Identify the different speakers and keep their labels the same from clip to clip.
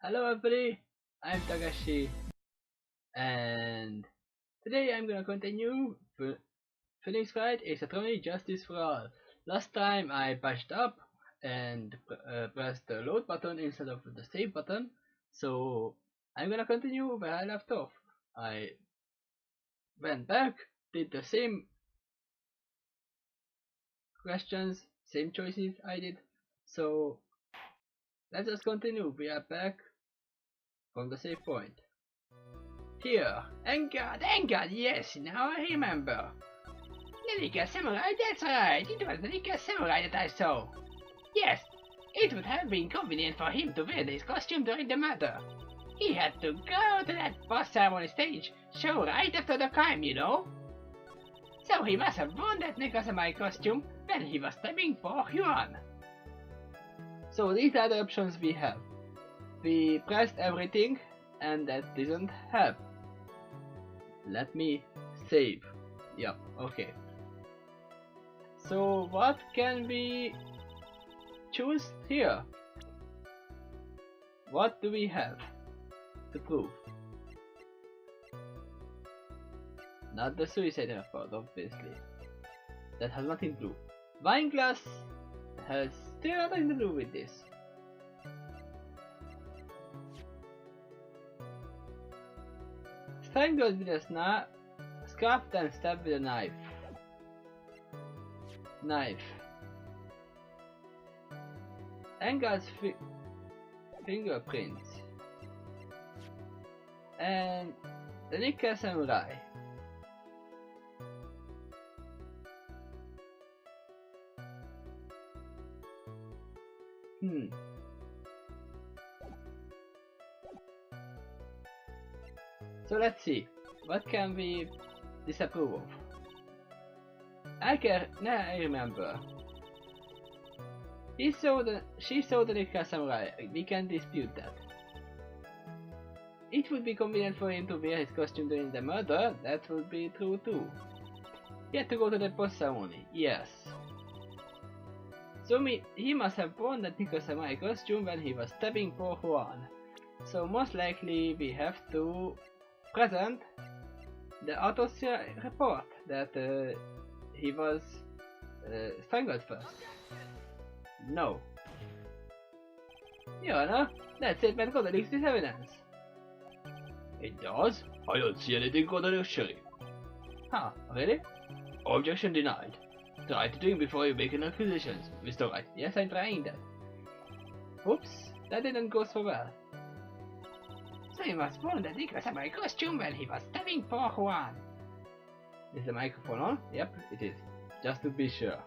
Speaker 1: Hello everybody, I'm Tagashi, and today I'm gonna continue Phoenix Fight Ace Attorney Justice for All. Last time I patched up and pressed the load button instead of the save button, so I'm gonna continue where I left off. I went back, did the same questions, same choices I did, so let's just continue. We are back from the save point. Here, Engard, yes, now I remember. The Nika Samurai, that's right, it was the Nika Samurai that I saw. Yes, it would have been convenient for him to wear this costume during the murder. He had to go to that boss ceremony stage show right after the crime, you know. So he must have worn that Nika Samurai costume when he was stabbing for Yuan. So these are the options we have. We pressed everything and that didn't help. Let me save. Yep, okay. So what can we choose here? What do we have to prove? Not the suicide report, obviously. That has nothing to do. Wine glass has still nothing to do with this. Strangled with a scarf and stabbed with a knife. Engard's fingerprints. And the Nika Samurai. So let's see, what can we disapprove of? Now I remember. She saw the Nika Samurai, we can dispute that. It would be convenient for him to wear his costume during the murder, that would be true too. He had to go to the boss ceremony, yes. So he must have worn the Nika Samurai costume when he was stabbing poor Juan. So most likely we have to present the autopsy report that he was strangled first. No. Your Honor, that statement contradicts this evidence. It does? I don't see anything contradictory. Huh, really? Objection denied. Try to think before you make an accusations, Mr. Wright. Yes, I'm trying that. Oops, that didn't go so well. So he was born the Nika Samurai costume when he was stabbing poor Juan. Is the microphone on? Yep, it is. Just to be sure.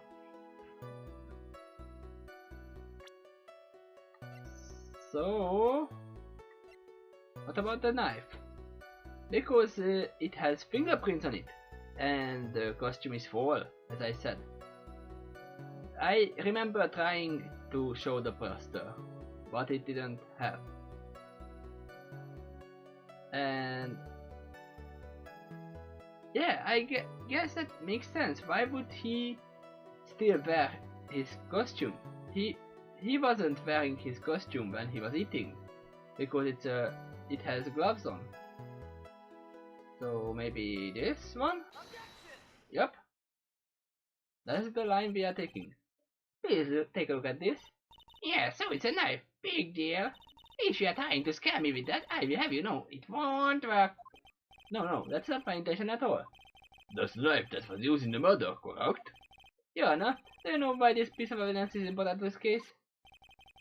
Speaker 1: So, what about the knife? Because it has fingerprints on it, and the costume is full, as I said. I remember trying to show the poster, but it didn't have. And yeah, I guess that makes sense. Why would he still wear his costume? He wasn't wearing his costume when he was eating, because it has gloves on. So maybe this one? Yep. That's the line we are taking. Please take a look at this. Yeah, so it's a knife. Big deal. If you are trying to scare me with that, I will have you know it won't work. No, that's not my intention at all. That's the knife that was used in the murder, correct? Your Honor, do you know why this piece of evidence is important to this case?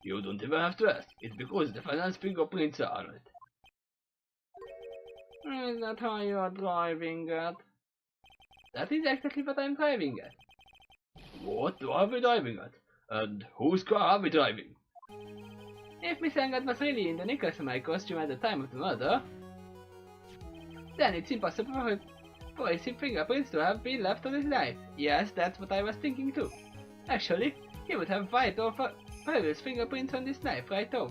Speaker 1: You don't even have to ask. It's because the finance fingerprints are on it. Is that how you are driving at? That is exactly what I'm driving at. What are we driving at? And whose car are we driving? If Miss Engard was really in the Nika Samurai costume at the time of the murder, then it's impossible for his fingerprints to have been left on his knife. Yes, that's what I was thinking too. Actually, he would have white or previous fingerprints on this knife right off.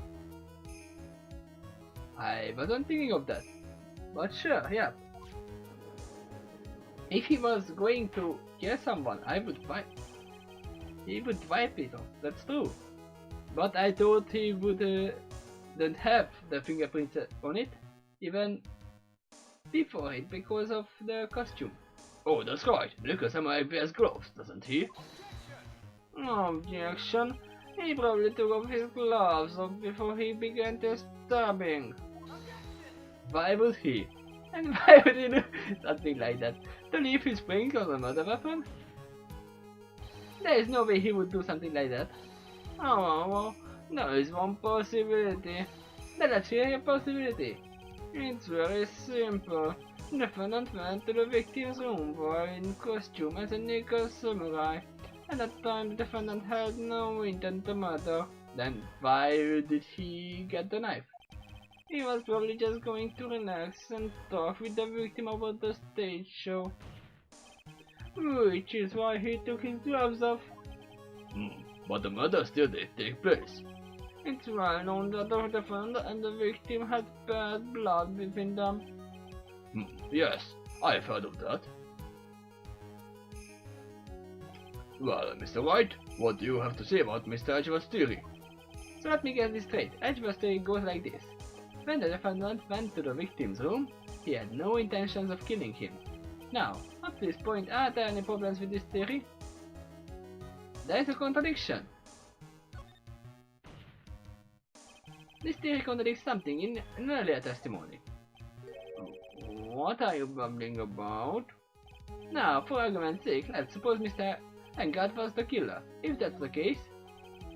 Speaker 1: I wasn't thinking of that. But sure, yeah. If he was going to kill someone, he would wipe it off, that's true. But I thought he would don't have the fingerprints on it, even before it, because of the costume. Oh, that's right. Liquor Samurai wears gloves, doesn't he? Objection. He probably took off his gloves before he began the stabbing. Why would he? And why would he do something like that? To leave his ring on another weapon? There is no way he would do something like that. Oh, well, there is one possibility. Then let's hear a possibility. It's very simple. The defendant went to the victim's room wearing costume as a naked samurai. At that time, the defendant had no intent to murder. Then why did he get the knife? He was probably just going to relax and talk with the victim about the stage show. Which is why he took his gloves off. But the murder still did take place. It's well known that the defendant and the victim had bad blood between them. Yes, I've heard of that. Well, Mr. White, what do you have to say about Mr. Edgeworth's theory? So let me get this straight. Edgeworth's theory goes like this. When the defendant went to the victim's room, he had no intentions of killing him. Now, up to this point, are there any problems with this theory? There is a contradiction. This theory contradicts something in an earlier testimony. What are you babbling about? Now, for argument's sake, let's suppose Mr. Engard was the killer. If that's the case,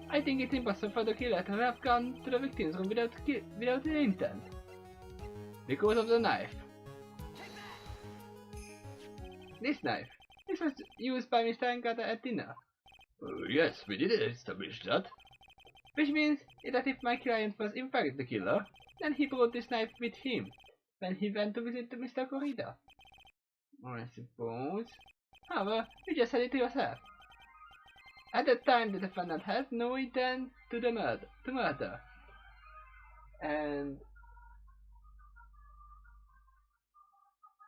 Speaker 1: I think it's impossible for the killer to have gone to the victim's room without an intent. Because of the knife. This knife. This was used by Mr. Engard at dinner. Yes, we did establish that. Which means that if my client was in fact the killer, then he brought this knife with him when he went to visit Mr. Corrida. I suppose. However, you just said it to yourself. At that time, the defendant had no intent to murder. And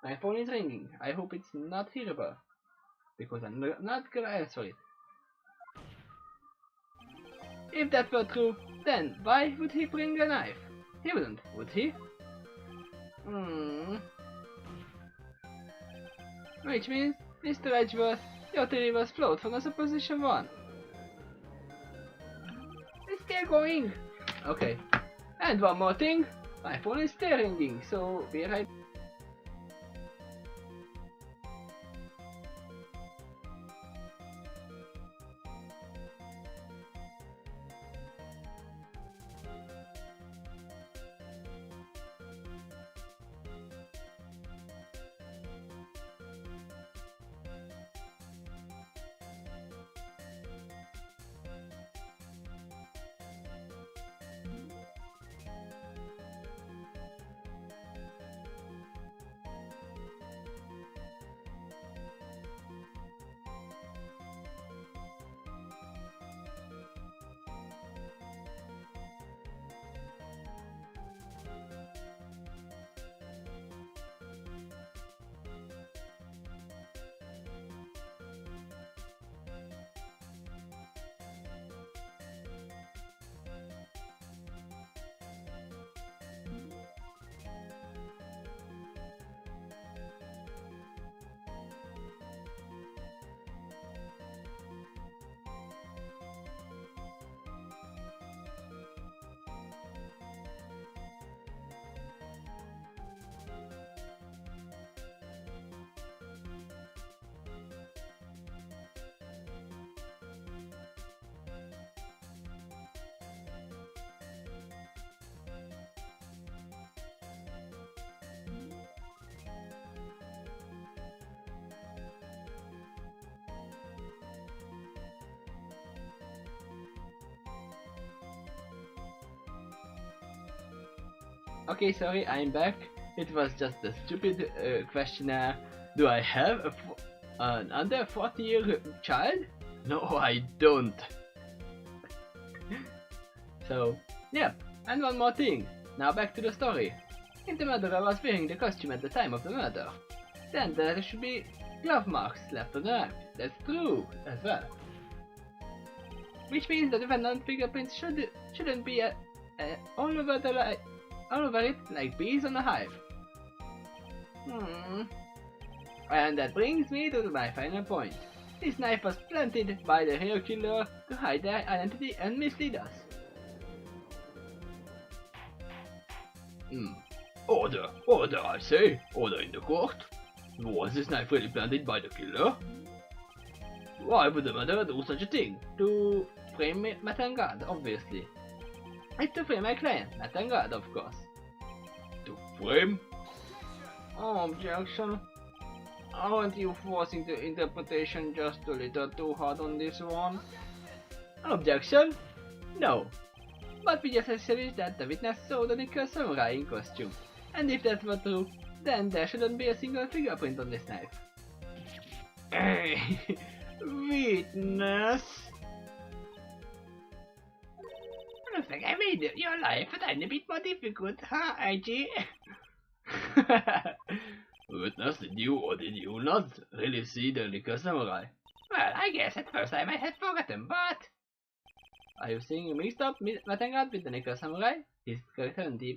Speaker 1: my phone is ringing. I hope it's not hearable, because I'm not gonna answer it. If that were true, then why would he bring a knife? He wouldn't, would he? Which means, Mr. Edgeworth, your theory was flawed from the supposition 1. It's still going! Okay. And one more thing, my phone is still ringing, so be right. Okay, sorry, I'm back. It was just a stupid questionnaire. Do I have an under 40-year child? No, I don't. So, yeah, and one more thing. Now back to the story. If the murderer was wearing the costume at the time of the murder, then there should be glove marks left on the knife. That's true as well. Which means the defendant's fingerprints shouldn't be all over it like bees on a hive. And that brings me to my final point. This knife was planted by the hero killer to hide their identity and mislead us.
Speaker 2: Order, order, I say. Order in the court. Was this knife really planted by the killer?
Speaker 1: Why would the murderer do such a thing? To frame Matangard, obviously. It's to frame my client, Matangard, of course.
Speaker 2: To frame?
Speaker 1: Objection. Aren't you forcing the interpretation just a little too hard on this one? Objection? No. But we just established that the witness saw the Nickel Samurai in costume. And if that were true, then there shouldn't be a single fingerprint on this knife. Hey, witness! Looks like I made your life a tiny bit more difficult, huh, IG?
Speaker 2: Witness, did you or did you not really see the Nickel Samurai?
Speaker 1: Well, I guess at first I might have forgotten, but... Are you saying you mixed up Matangard with the Nickel Samurai? His character on TV?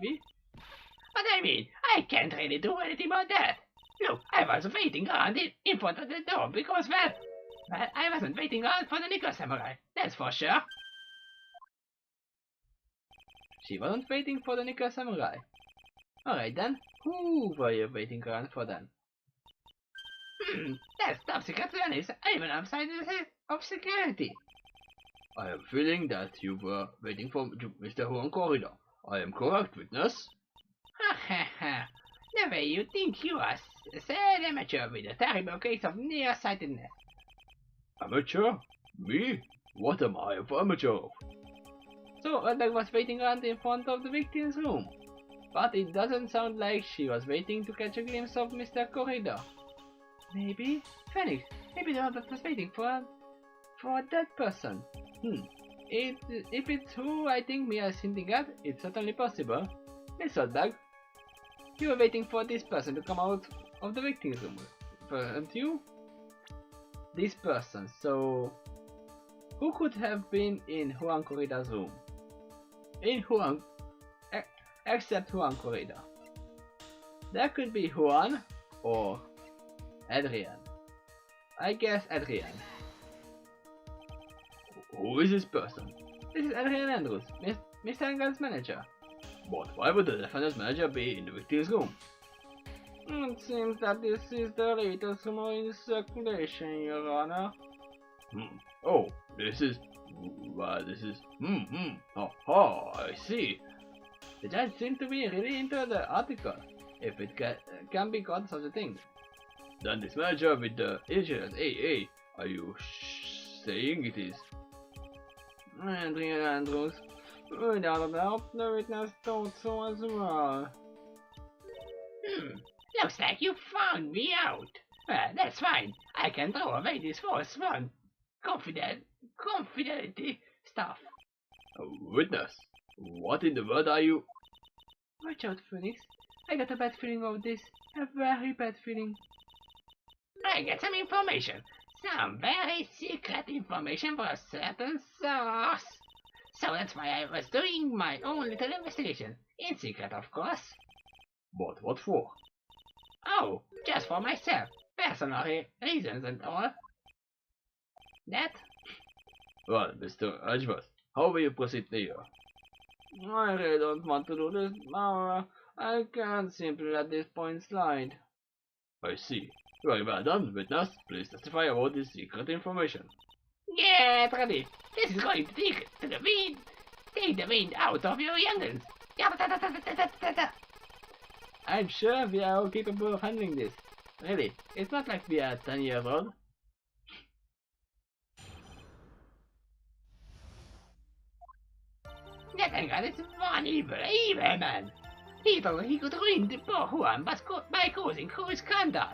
Speaker 1: But I mean, I can't really do anything about that. Look, I was waiting around in front of the door because, well, I wasn't waiting around for the Nickel Samurai, that's for sure. She wasn't waiting for the Nickel Samurai. Alright then, who were you waiting around for then? That's top secret service, even outside of security.
Speaker 2: I am feeling that you were waiting for Mr. Juan Corridor. I am correct, witness.
Speaker 1: Ha ha ha. The way you think you are a sad amateur with a terrible case of nearsightedness.
Speaker 2: Amateur? Me? What am I of amateur of?
Speaker 1: So Adler was waiting around in front of the victim's room. But it doesn't sound like she was waiting to catch a glimpse of Mr. Corridor. Maybe? Phoenix, maybe the other was waiting for that person. If it's who I think Mia is hinting at, it's certainly possible. Miss Oddbag, you were waiting for this person to come out of the victim's room, weren't you? This person, so... Who could have been in Juan Corridor's room? Except Juan Corridor. There could be Juan or Adrian. I guess Adrian.
Speaker 2: Who is this person?
Speaker 1: This is Adrian Andrews, Mr. Engel's manager.
Speaker 2: But why would the defendant's manager be in the victim's room?
Speaker 1: It seems that this is the latest rumor in circulation, Your Honor.
Speaker 2: Oh, this is... I see.
Speaker 1: The judge seemed to be really into the article, if it can be called such a thing.
Speaker 2: Then this manager with the initials AA, are you saying it is?
Speaker 1: Adrian Andrews, without a doubt, the witness thought so as well. Looks like you found me out. Well, that's fine. I can throw away this false one. Confidentiality stuff.
Speaker 2: Witness, what in the world are you?
Speaker 1: Watch out, Phoenix. I got a bad feeling of this. A very bad feeling. I get some information. Some very secret information from a certain source. So that's why I was doing my own little investigation. In secret, of course.
Speaker 2: But what for?
Speaker 1: Oh, just for myself. Personal reasons and all. That?
Speaker 2: Well, Mr. Edgeworth, how will you proceed here?
Speaker 1: I really don't want to do this now. I can't simply let this point slide.
Speaker 2: I see. Very well done, witness. Please testify about this secret information.
Speaker 1: Get ready. This is going to take the wind out of your young'uns. I'm sure we are all capable of handling this. Really, it's not like we are 10 years old. That guy is one evil man. He thought he could ruin the poor Juan by causing whole scandal.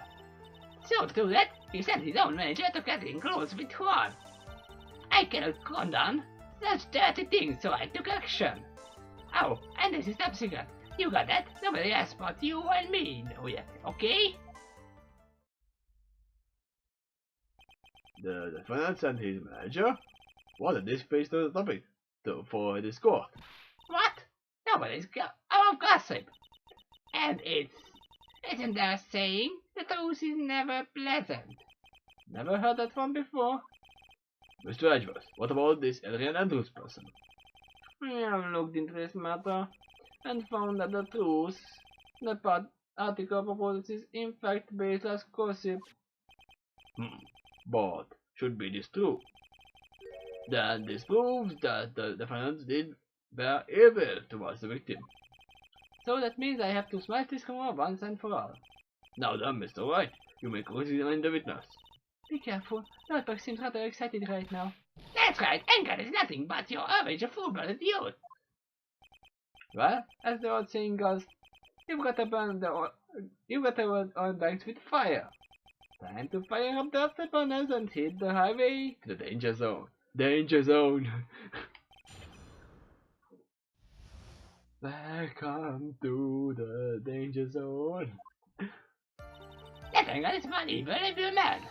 Speaker 1: So to do that, he sent his own manager to get in close with Juan. I cannot condone such dirty things, so I took action. Oh, and this is top secret. You got that? Nobody else but you and me know yet, okay?
Speaker 2: The defendant and his manager? What a disgrace to the topic for this court.
Speaker 1: What?
Speaker 3: Nobody's above gossip. And isn't there a saying, the truth is never pleasant?
Speaker 1: Never heard that one before.
Speaker 2: Mr. Edgeworth, what about this Adrian Andrews person?
Speaker 1: I have looked into this matter and found that the truth the article proposes is in fact baseless gossip.
Speaker 2: But should be this true? Then this proves that the defendants were evil towards the victim.
Speaker 1: So that means I have to smash this rumor once and for all.
Speaker 2: Now then, Mr. White, you may cross-examine the witness.
Speaker 1: Be careful, Notebook seems rather excited right now.
Speaker 3: That's right, England is nothing but your average full-blooded youth.
Speaker 1: Well, as the old saying goes, you've got to burn all banks with fire. Time to fire up the afterburners and hit the highway
Speaker 2: to the danger zone. Danger zone!
Speaker 1: Welcome to the danger zone.
Speaker 3: That England is one evil man.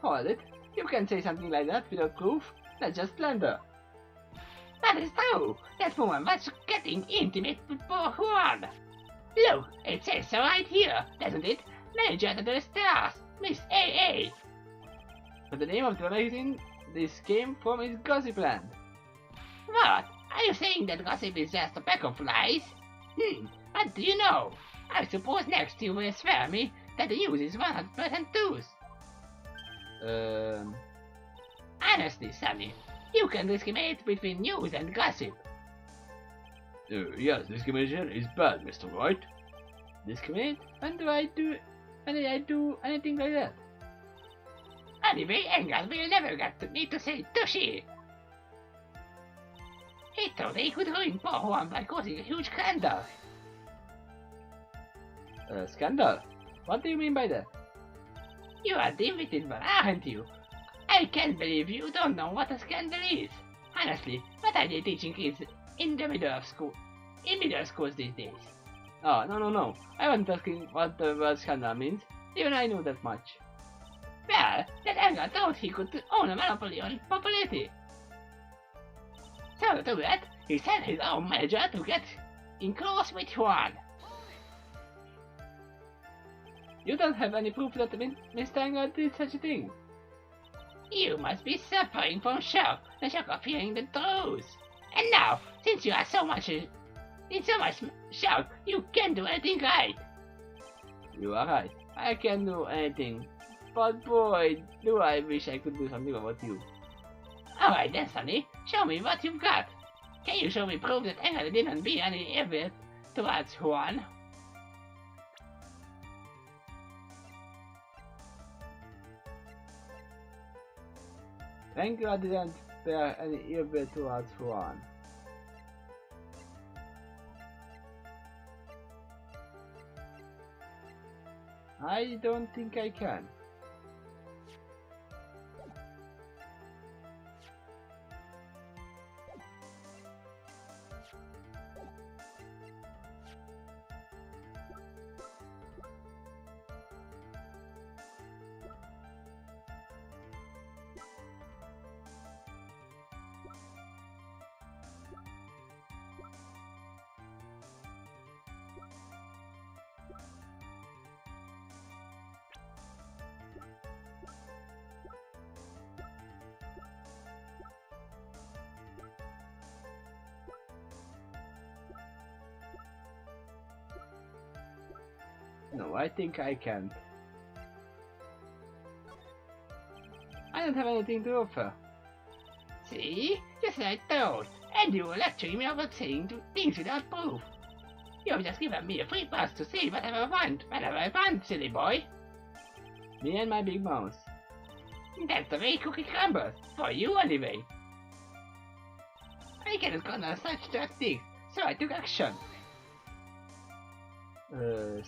Speaker 1: Hold it. You can't say something like that without proof. That's just slander.
Speaker 3: That is true. That woman was getting intimate with poor Juan. Look, it says so right here, doesn't it? Manager of the Stars, Miss A.A.
Speaker 1: But the name of the magazine this came from is Gossipland.
Speaker 3: What? Are you saying that gossip is just a pack of lies? What do you know? I suppose next you will swear me that the news is 100% truth. Honestly, Sonny, you can discriminate between news and gossip.
Speaker 2: Yes, discrimination is bad, Mr. White.
Speaker 1: Discriminate? When did I do anything like that?
Speaker 3: Anyway, England will never get me to say tushy. He thought he could ruin poor Juan by causing a huge scandal.
Speaker 1: Scandal? What do you mean by that?
Speaker 3: You are the invited one, aren't you? I can't believe you don't know what a scandal is. Honestly, what are they teaching kids in middle schools these days?
Speaker 1: Oh, no. I wasn't asking what the word scandal means. Even I knew that much.
Speaker 3: Well, that Anger thought he could own a monopoly on popularity. So to do that, he sent his own manager to get in close with Juan.
Speaker 1: You don't have any proof that Mr. Anger did such a thing.
Speaker 3: You must be suffering from shock, the shock of hearing the truth. And now, since you are in so much shock, you can't do anything right.
Speaker 1: You are right. I can't do anything. But boy, do I wish I could do something about you.
Speaker 3: Alright then, Sonny, show me what you've got. Can you show me proof that England didn't be any evil towards Juan?
Speaker 1: Thank God didn't bear any evil towards Juan. I don't think I can. No, I think I can't. I don't have anything to offer.
Speaker 3: See? Just like I thought. And you were lecturing me about saying things without proof. You have just given me a free pass to say whatever I want, silly boy.
Speaker 1: Me and my big mouth.
Speaker 3: That's the way cookie crumbles. For you anyway. I cannot condone such tactics, so I took action.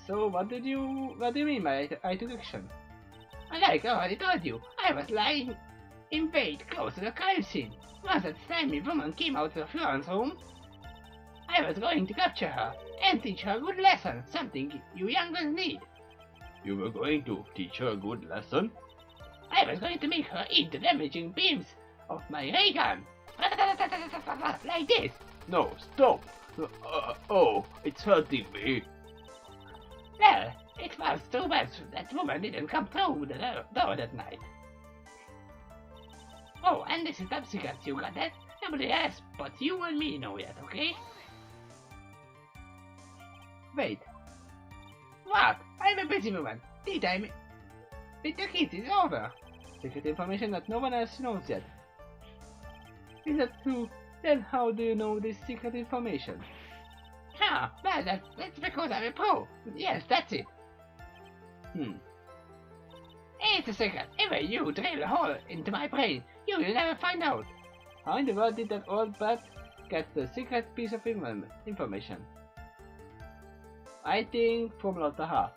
Speaker 1: So what do you mean by I took action?
Speaker 3: Like I already told you, I was lying in bed close to the crime scene. Once that slimy woman came out of Florence' room, I was going to capture her and teach her a good lesson, something you young ones need.
Speaker 2: You were going to teach her a good lesson?
Speaker 3: I was going to make her eat the damaging beams of my ray gun. Like this.
Speaker 2: No, stop! Oh, it's hurting me.
Speaker 3: Well, it was too bad that woman didn't come through the door that night. Oh, and this is top secret, you got that? Nobody else but you and me know yet, okay?
Speaker 1: Wait,
Speaker 3: What? I'm a busy woman. Tea time with the kids is over.
Speaker 1: secret information that no one else knows yet. Is that true? Then how do you know this secret information?
Speaker 3: Huh, well, that's because I'm a pro. Yes, that's it. It's a secret. If you drill a hole into my brain, you will never find out.
Speaker 1: How in the world did that old bat get the secret piece of information? I think from Lotta Heart.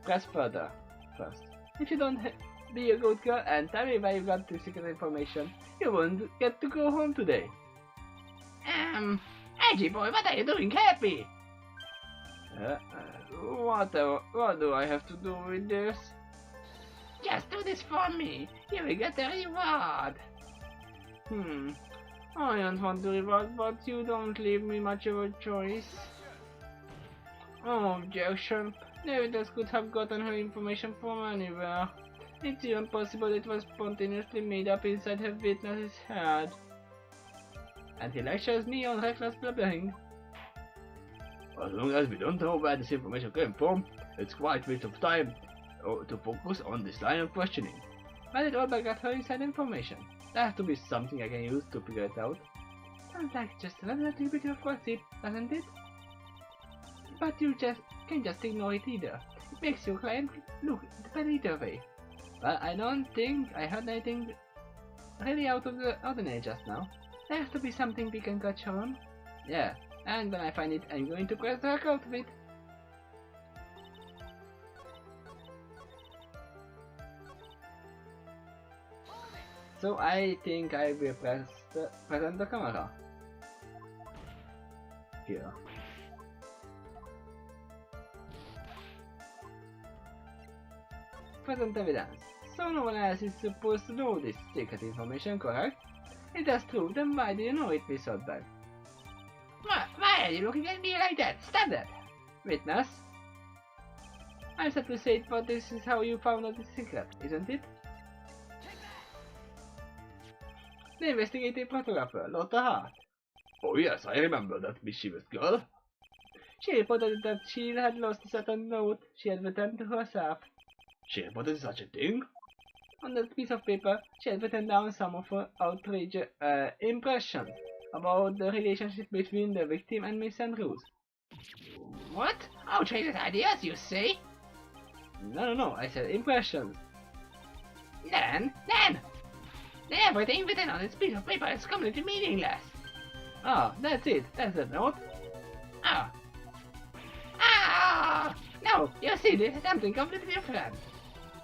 Speaker 1: Press further first. If you don't be a good girl and tell me where you got the secret information, you won't get to go home today.
Speaker 3: Edgy boy, what are you doing? Help me!
Speaker 1: What do I have to do with this?
Speaker 3: Just do this for me. You will get a reward.
Speaker 1: I don't want the reward, but you don't leave me much of a choice. Oh, objection. Nevitas could have gotten her information from anywhere. It's even possible it was spontaneously made up inside her witness's head. And he lectures me on reckless blabbering.
Speaker 2: As long as we don't know where this information came from, it's quite a waste of time to focus on this line of questioning.
Speaker 1: Where did Olga get her inside information? There has to be something I can use to figure it out. Sounds like just another little bit of gossip, doesn't it? But you can't just ignore it either. It makes your client look bad either way. Well, I don't think I heard anything really out of the ordinary just now. There has to be something we can catch on. Yeah, and when I find it, I'm going to press the heck out of it. So I think I will present the camera. Here. Present evidence. So no one else is supposed to know this secret information, correct? If that's true, then why do you know it, Miss Oddbag?
Speaker 3: Why are you looking at me like that? Stop that!
Speaker 1: Witness? I'm sad to say it, but this is how you found out the secret, isn't it? The investigative photographer, Lotta Hart.
Speaker 2: Oh yes, I remember that mischievous girl.
Speaker 1: She reported that she had lost a certain note she had written to herself.
Speaker 2: She reported such a thing?
Speaker 1: On that piece of paper, she had written down some of her outrageous impressions about the relationship between the victim and Miss Andrews.
Speaker 3: What? Outrageous ideas, you say?
Speaker 1: No, I said impressions.
Speaker 3: Then, everything written on this piece of paper is completely meaningless.
Speaker 1: Ah, that's it, that's the note.
Speaker 3: No, you see, this is something completely different.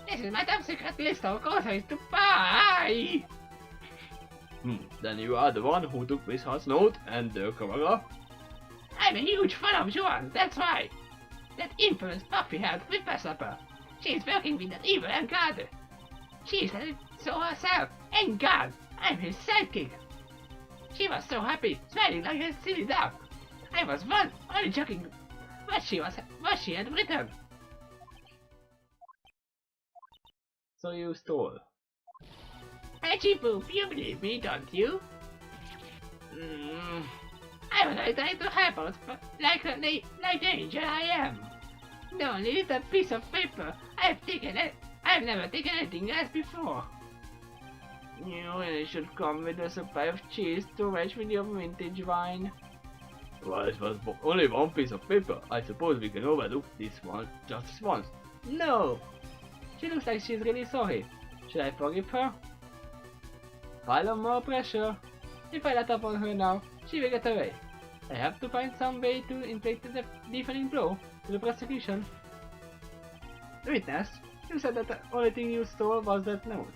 Speaker 3: This is my top secret list of groceries to buy.
Speaker 2: Then you are the one who took Miss Hart's note and the camera?
Speaker 3: I'm a huge fan of Joan, that's why. That infamous puffy-haired whippersnapper. She's working with that evil God. She said it so herself. And God, I'm his sidekick. She was so happy, smiling like a silly duck. I was only joking what she had written.
Speaker 1: So you stole.
Speaker 3: Edgy Boop, you believe me, don't you? I was trying to help out, like the angel I am. The only little piece of paper I've never taken anything else before.
Speaker 1: You really should come with a supply of cheese to match with your vintage wine.
Speaker 2: Well, it was only one piece of paper. I suppose we can overlook this one just once.
Speaker 1: No! She looks like she's really sorry. Should I forgive her? Pile on more pressure. If I let up on her now, she will get away. I have to find some way to inflict a deafening blow to the prosecution. Witness, you said that the only thing you stole was that note.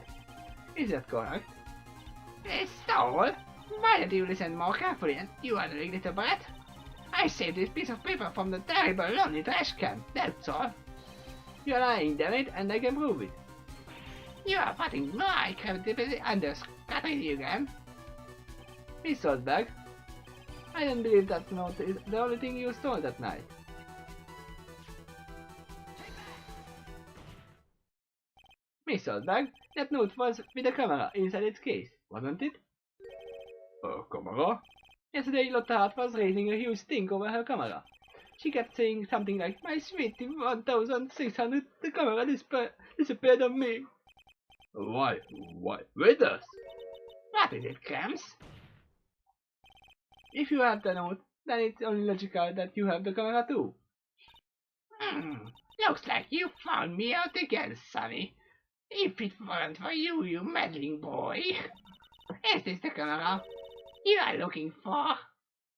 Speaker 1: Is that correct?
Speaker 3: Stole? Why don't you listen more carefully, you annoying little brat? I saved this piece of paper from the terrible lonely trash can, that's all.
Speaker 1: You're lying, damn it, and I can prove it.
Speaker 3: You are putting my credibility under scrutiny again.
Speaker 1: Miss Oddbag, I don't believe that note is the only thing you stole that night. Miss Oldbag, that note was with a camera inside its case, wasn't it?
Speaker 2: A camera?
Speaker 1: Yesterday Lotta Hart was raising a huge stink over her camera. She kept saying something like, "My sweetie, 1600, the camera disappeared on me."
Speaker 2: Why? Wait us!
Speaker 3: What is it, Cramps?
Speaker 1: If you have the note, then it's only logical that you have the camera too.
Speaker 3: Looks like you found me out again, Sonny. If it weren't for you, you meddling boy. Is this the camera you are looking for?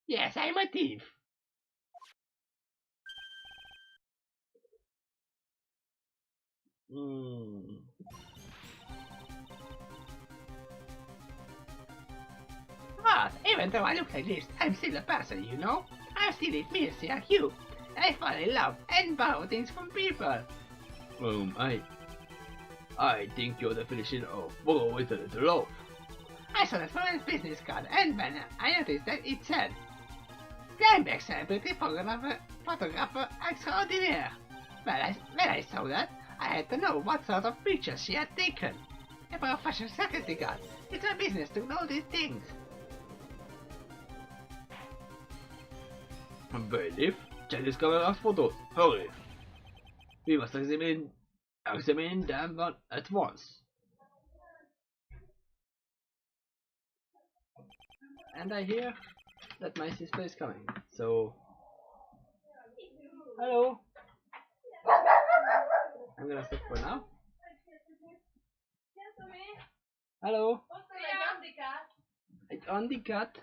Speaker 3: Yes, I'm a thief. What? Even though I look like this, I'm still a person, you know? I'm still a Missy like you. I fall in love and borrow things from people.
Speaker 2: I think your definition of borrow is a little off.
Speaker 3: I saw the friend's business card and when I noticed that it said Steinbeck celebrity photographer extraordinaire. When I saw that, I had to know what sort of pictures she had taken. A professional security guard. It's my business to know these things.
Speaker 2: Bailiff, check this camera's photos. Hurry! We must examine them at once.
Speaker 1: And I hear that my sister is coming, so... Hello! I'm gonna stop for now. Hello! It's on the cat.